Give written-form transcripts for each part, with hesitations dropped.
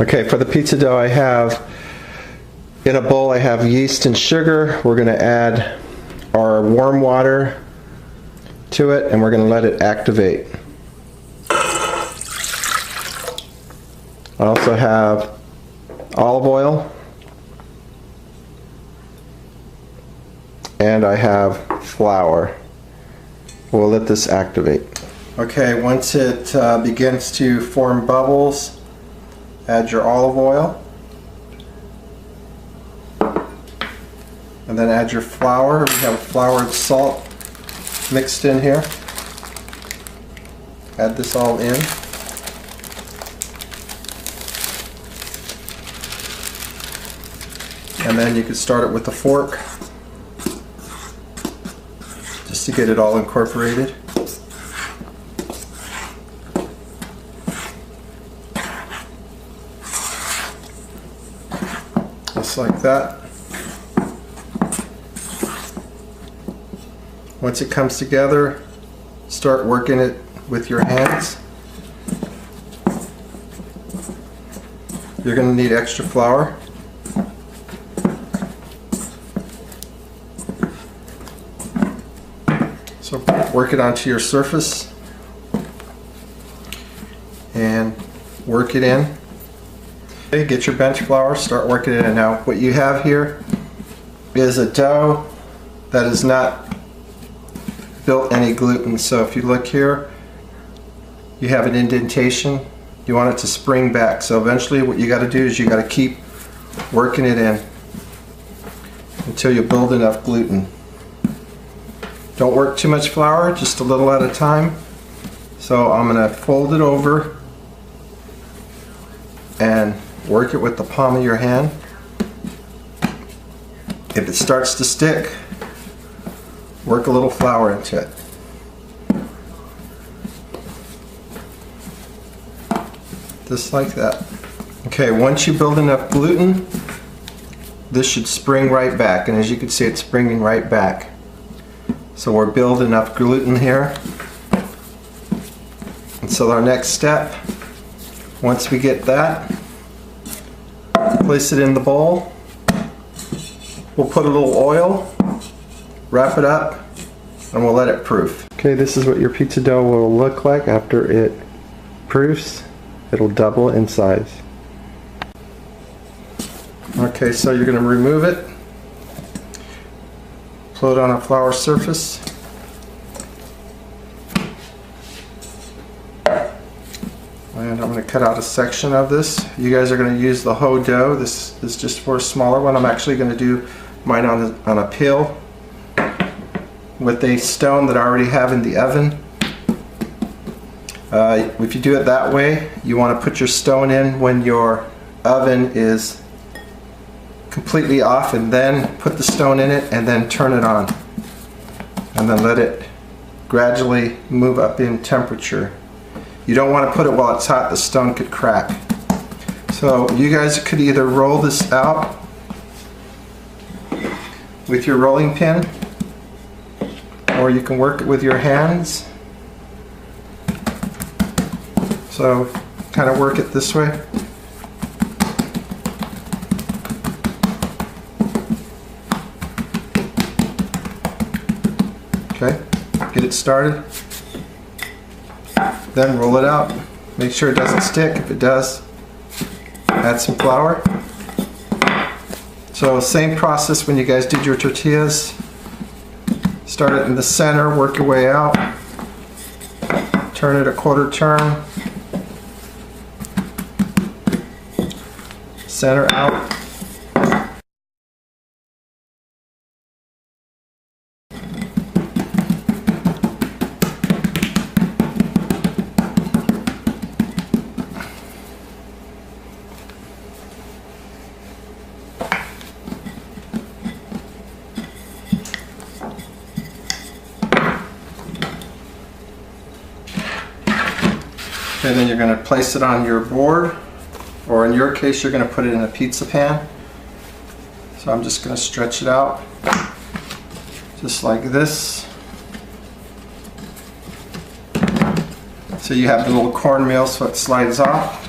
Okay, for the pizza dough I have, in a bowl I have yeast and sugar. We're going to add our warm water to it and we're going to let it activate. I also have olive oil and I have flour. We'll let this activate. Okay, once it begins to form bubbles, add your olive oil and then add your flour. We have flour and salt mixed in here. Add this all in. And then you can start it with a fork just to get it all incorporated. Just like that. Once it comes together, start working it with your hands. You're going to need extra flour. So work it onto your surface and work it in. Okay, get your bench flour, start working it in. Now what you have here is a dough that is not built any gluten. So if you look here, you have an indentation. You want it to spring back. So eventually what you got to do is you got to keep working it in until you build enough gluten. Don't work too much flour, just a little at a time. So I'm going to fold it over and work it with the palm of your hand. If it starts to stick, work a little flour into it. Just like that. Okay, once you build enough gluten, this should spring right back, and as you can see, it's springing right back. So we're building enough gluten here. And so our next step, once we get that, place it in the bowl. We'll put a little oil, wrap it up, and we'll let it proof. Okay, this is what your pizza dough will look like after it proofs. It'll double in size. Okay, so you're going to remove it. Put it on a flour surface. And I'm going to cut out a section of this. You guys are going to use the whole dough. This is just for a smaller one. I'm actually going to do mine on a pail with a stone that I already have in the oven. If you do it that way, you want to put your stone in when your oven is completely off, and then put the stone in it and then turn it on, and then let it gradually move up in temperature. You don't want to put it while it's hot, the stone could crack. So you guys could either roll this out with your rolling pin, or you can work it with your hands. So kind of work it this way. Okay, get it started. Then roll it out. Make sure it doesn't stick. If it does, add some flour. So same process when you guys did your tortillas. Start it in the center, work your way out. Turn it a quarter turn. Center out. And then you're going to place it on your board, or in your case you're going to put it in a pizza pan. So I'm just going to stretch it out just like this. So you have the little cornmeal so it slides off.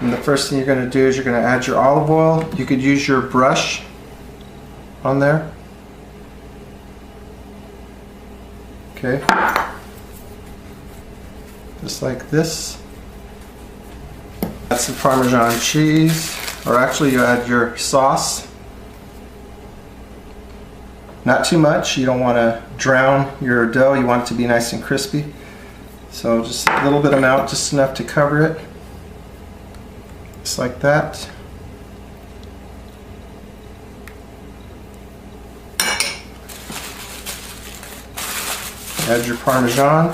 And the first thing you're going to do is you're going to add your olive oil. You could use your brush on there. Okay. Just like this. Add some Parmesan cheese, or actually you add your sauce. Not too much, you don't want to drown your dough, you want it to be nice and crispy. So just a little bit amount, just enough to cover it. Just like that. Add your Parmesan.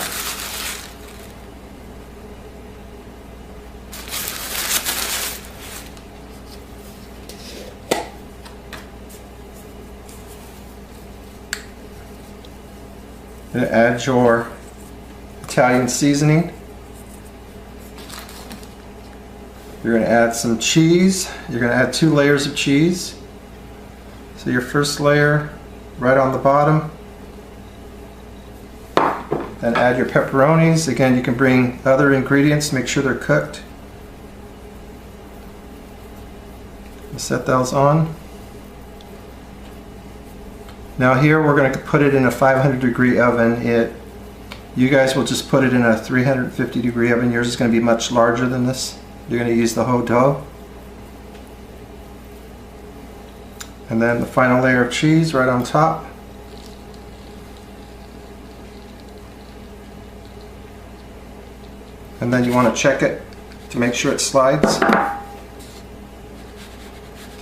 And add your Italian seasoning. You're going to add some cheese. You're going to add 2 layers of cheese. So your first layer right on the bottom. Then add your pepperonis. Again, you can bring other ingredients, make sure they're cooked. Set those on. Now here we're going to put it in a 500-degree oven. You guys will just put it in a 350-degree oven. Yours is going to be much larger than this. You're going to use the whole dough. And then the final layer of cheese right on top. And then you want to check it to make sure it slides.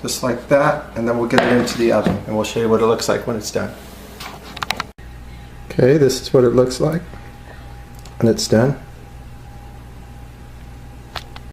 Just like that, and then we'll get it into the oven and we'll show you what it looks like when it's done. Okay, this is what it looks like when it's done.